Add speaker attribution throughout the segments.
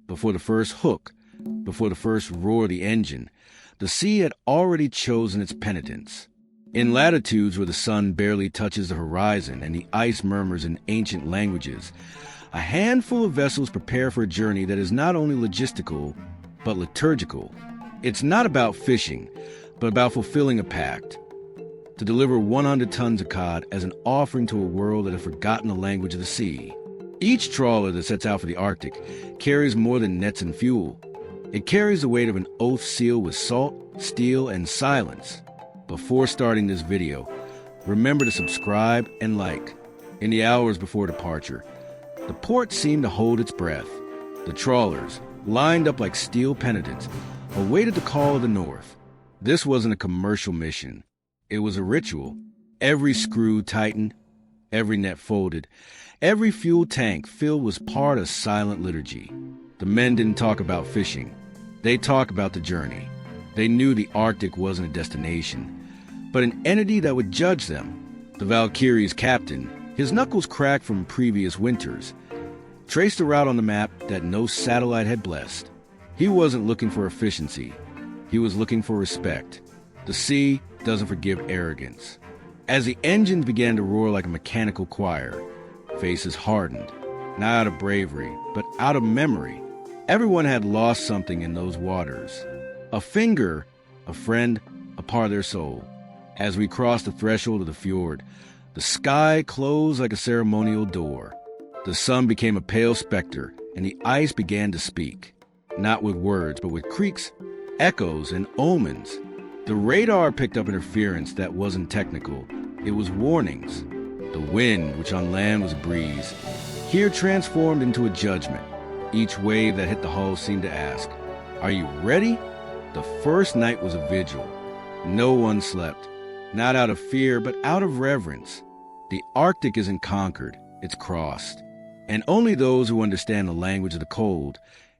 Speaker 1: before the first hook, before the first roar of the engine, the sea had already chosen its penitence. In latitudes where the sun barely touches the horizon and the ice murmurs in ancient languages, a handful of vessels prepare for a journey that is not only logistical, but liturgical. It's not about fishing, but about fulfilling a pact. To deliver 100 tons of cod as an offering to a world that had forgotten the language of the sea. Each trawler that sets out for the Arctic carries more than nets and fuel. It carries the weight of an oath sealed with salt, steel, and silence. Before starting this video, remember to subscribe and like. In the hours before departure, the port seemed to hold its breath. The trawlers, lined up like steel penitents, awaited the call of the North. This wasn't a commercial mission. It was a ritual. Every screw tightened, every net folded, every fuel tank filled was part of silent liturgy. The men didn't talk about fishing. They talked about the journey. They knew the Arctic wasn't a destination, but an entity that would judge them. The Valkyrie's captain, his knuckles cracked from previous winters, traced a route on the map that no satellite had blessed. He wasn't looking for efficiency. He was looking for respect. The sea doesn't forgive arrogance. As the engines began to roar like a mechanical choir, faces hardened, not out of bravery, but out of memory. Everyone had lost something in those waters. A finger, a friend, a part of their soul. As we crossed the threshold of the fjord, the sky closed like a ceremonial door. The sun became a pale specter, and the ice began to speak. Not with words, but with creaks, echoes, and omens. The radar picked up interference that wasn't technical. It was warnings. The wind, which on land was a breeze, here transformed into a judgment. Each wave that hit the hull seemed to ask, "Are you ready?" The first night was a vigil. No one slept, not out of fear, but out of reverence. The Arctic isn't conquered, it's crossed. And only those who understand the language of the cold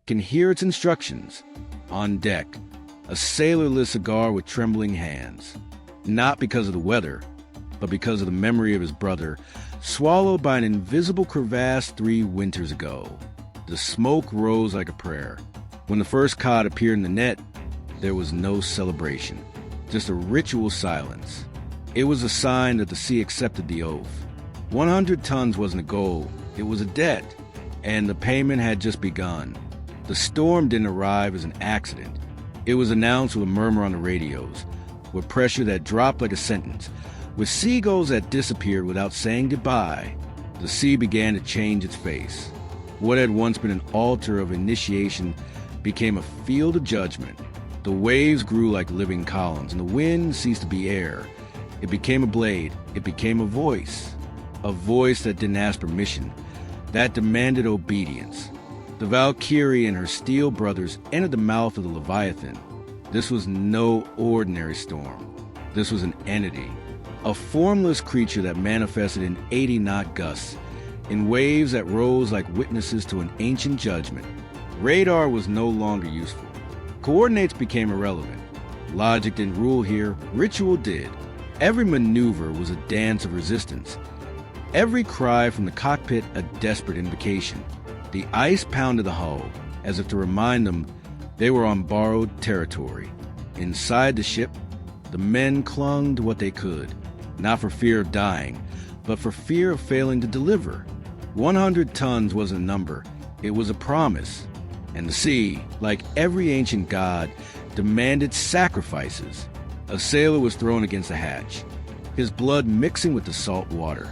Speaker 1: can hear its instructions. On deck, a sailor lit a cigar with trembling hands. Not because of the weather, but because of the memory of his brother, swallowed by an invisible crevasse 3 winters ago. The smoke rose like a prayer. When the first cod appeared in the net, there was no celebration, just a ritual silence. It was a sign that the sea accepted the oath. 100 tons wasn't a goal, it was a debt, and the payment had just begun. The storm didn't arrive as an accident. It was announced with a murmur on the radios, with pressure that dropped like a sentence, with seagulls that disappeared without saying goodbye. The sea began to change its face. What had once been an altar of initiation became a field of judgment. The waves grew like living columns, and the wind ceased to be air. It became a blade. It became a voice that didn't ask permission, that demanded obedience. The Valkyrie and her steel brothers entered the mouth of the Leviathan. This was no ordinary storm. This was an entity, a formless creature that manifested in 80-knot gusts, in waves that rose like witnesses to an ancient judgment. Radar was no longer useful. Coordinates became irrelevant. Logic didn't rule here, ritual did. Every maneuver was a dance of resistance. Every cry from the cockpit a desperate invocation. The ice pounded the hull, as if to remind them they were on borrowed territory. Inside the ship, the men clung to what they could, not for fear of dying, but for fear of failing to deliver. 100 tons wasn't a number, it was a promise. And the sea, like every ancient god, demanded sacrifices. A sailor was thrown against the hatch, his blood mixing with the salt water.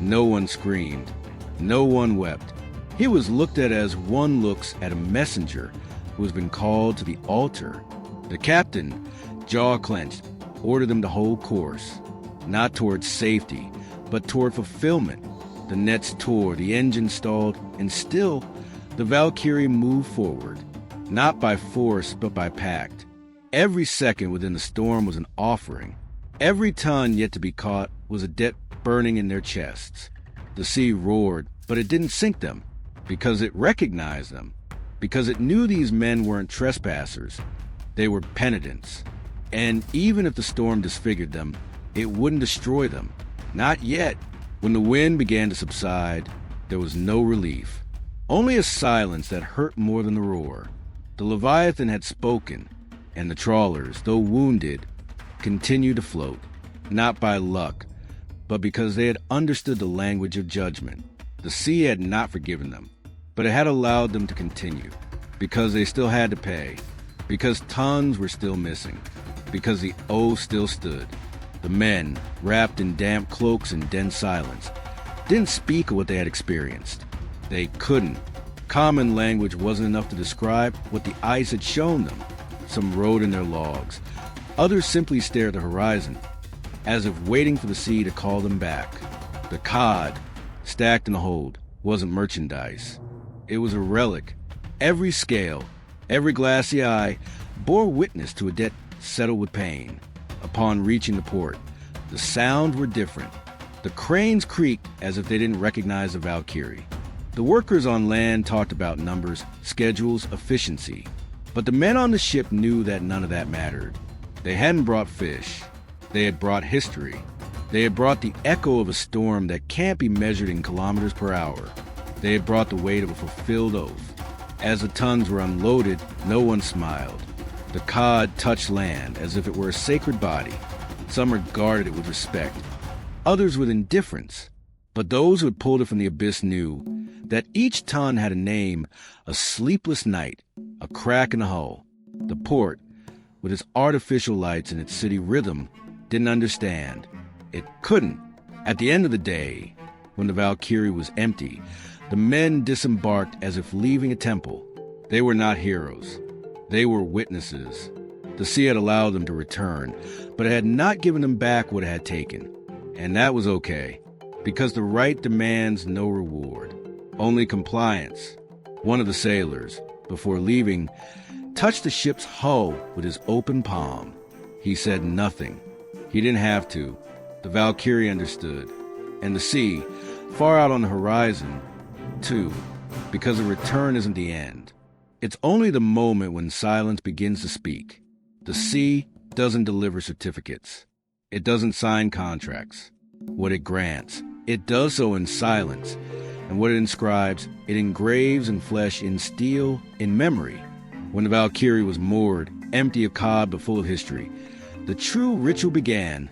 Speaker 1: No one screamed. No one wept. He was looked at as one looks at a messenger who has been called to the altar. The captain, jaw clenched, ordered them to hold course, not toward safety, but toward fulfillment. The nets tore, the engine stalled, and still the Valkyrie moved forward, not by force, but by pact. Every second within the storm was an offering. Every ton yet to be caught was a debt burning in their chests. The sea roared, but it didn't sink them, because it recognized them, because it knew these men weren't trespassers. They were penitents. And even if the storm disfigured them, it wouldn't destroy them. Not yet. When the wind began to subside, there was no relief. Only a silence that hurt more than the roar. The Leviathan had spoken, and the trawlers, though wounded, continued to float, not by luck, but because they had understood the language of judgment. The sea had not forgiven them, but it had allowed them to continue, because they still had to pay, because tons were still missing, because the O still stood. The men, wrapped in damp cloaks and dense silence, didn't speak of what they had experienced. They couldn't. Common language wasn't enough to describe what the ice had shown them. Some wrote in their logs. Others simply stared at the horizon, as if waiting for the sea to call them back. The cod, stacked in the hold, wasn't merchandise. It was a relic. Every scale, every glassy eye, bore witness to a debt settled with pain. Upon reaching the port, the sounds were different. The cranes creaked as if they didn't recognize the Valkyrie. The workers on land talked about numbers, schedules, efficiency. But the men on the ship knew that none of that mattered. They hadn't brought fish. They had brought history. They had brought the echo of a storm that can't be measured in kilometers per hour. They had brought the weight of a fulfilled oath. As the tons were unloaded, no one smiled. The cod touched land as if it were a sacred body. Some regarded it with respect, others with indifference. But those who had pulled it from the abyss knew that each ton had a name, a sleepless night, a crack in the hull. The port, with its artificial lights and its city rhythm, didn't understand. It couldn't. At the end of the day, when the Valkyrie was empty, the men disembarked as if leaving a temple. They were not heroes. They were witnesses. The sea had allowed them to return, but it had not given them back what it had taken. And that was okay, because the right demands no reward, only compliance. One of the sailors, before leaving, touched the ship's hull with his open palm. He said nothing. He didn't have to. The Valkyrie understood. And the sea, far out on the horizon, too, because a return isn't the end. It's only the moment when silence begins to speak. The sea doesn't deliver certificates. It doesn't sign contracts. What it grants, it does so in silence. And what it inscribes, it engraves in flesh, in steel, in memory. When the Valkyrie was moored, empty of cod but full of history, the true ritual began.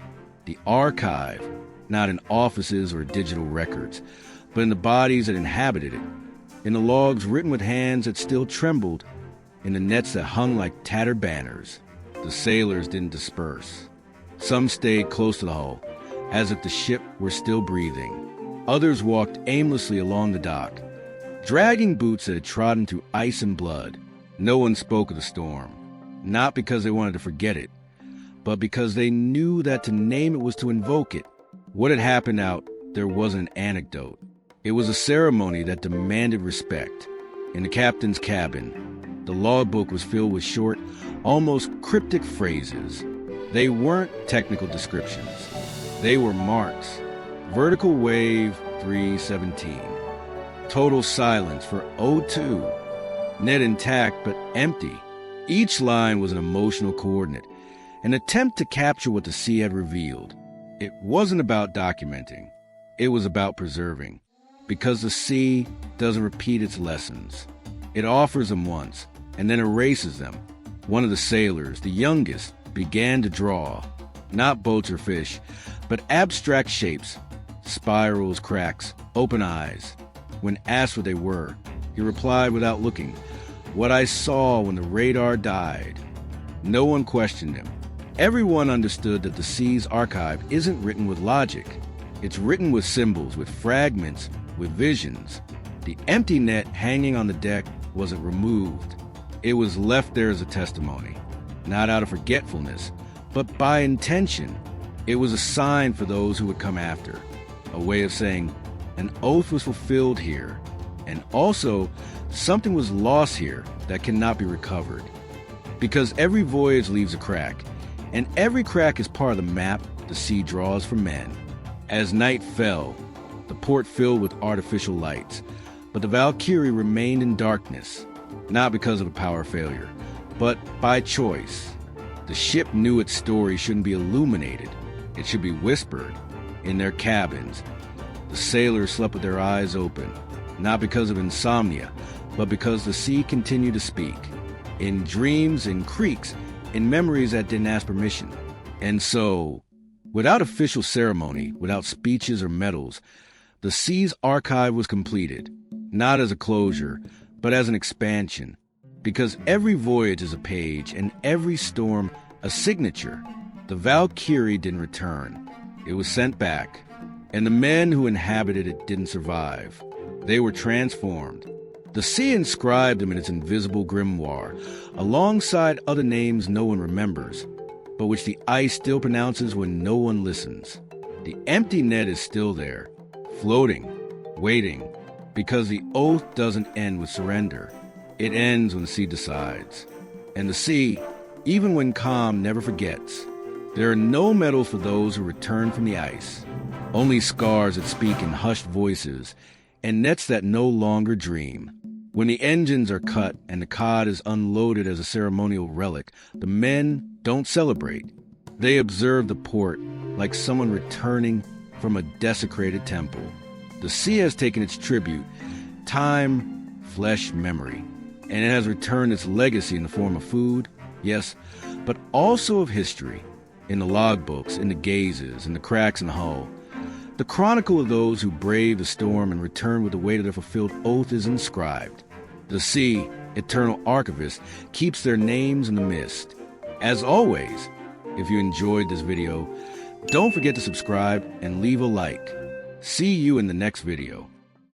Speaker 1: The archive, not in offices or digital records, but in the bodies that inhabited it, in the logs written with hands that still trembled, in the nets that hung like tattered banners. The sailors didn't disperse. Some stayed close to the hull, as if the ship were still breathing. Others walked aimlessly along the dock, dragging boots that had trodden through ice and blood. No one spoke of the storm, not because they wanted to forget it, but because they knew that to name it was to invoke it. What had happened out there wasn't an anecdote. It was a ceremony that demanded respect. In the captain's cabin, the logbook was filled with short, almost cryptic phrases. They weren't technical descriptions. They were marks. Vertical wave 317. Total silence for O2. Net intact but empty. Each line was an emotional coordinate, an attempt to capture what the sea had revealed. It wasn't about documenting. It was about preserving. Because the sea doesn't repeat its lessons. It offers them once, and then erases them. One of the sailors, the youngest, began to draw. Not boats or fish, but abstract shapes. Spirals, cracks, open eyes. When asked what they were, he replied without looking, "What I saw when the radar died." No one questioned him. Everyone understood that the sea's archive isn't written with logic. It's written with symbols, with fragments, with visions. The empty net hanging on the deck wasn't removed. It was left there as a testimony, not out of forgetfulness, but by intention. It was a sign for those who would come after, a way of saying an oath was fulfilled here, and also something was lost here that cannot be recovered. Because every voyage leaves a crack, and every crack is part of the map the sea draws for men. As night fell, the port filled with artificial lights, but the Valkyrie remained in darkness, not because of a power failure, but by choice. The ship knew its story shouldn't be illuminated. It should be whispered. In their cabins, the sailors slept with their eyes open, not because of insomnia, but because the sea continued to speak. In dreams, in creeks, in memories that didn't ask permission. And so, without official ceremony, without speeches or medals, the sea's archive was completed, not as a closure, but as an expansion. Because every voyage is a page, and every storm a signature. The Valkyrie didn't return. It was sent back, and the men who inhabited it didn't survive. They were transformed. The sea inscribed them in its invisible grimoire, alongside other names no one remembers, but which the ice still pronounces when no one listens. The empty net is still there, floating, waiting, because the oath doesn't end with surrender. It ends when the sea decides. And the sea, even when calm, never forgets. There are no medals for those who return from the ice, only scars that speak in hushed voices, and nets that no longer dream. When the engines are cut and the cod is unloaded as a ceremonial relic, the men don't celebrate. They observe the port like someone returning from a desecrated temple. The sea has taken its tribute, time, flesh, memory, and it has returned its legacy in the form of food, yes, but also of history, in the logbooks, in the gazes, in the cracks in the hull. The chronicle of those who braved the storm and returned with the weight of their fulfilled oath is inscribed. The sea, eternal archivist, keeps their names in the mist. As always, if you enjoyed this video, don't forget to subscribe and leave a like. See you in the next video.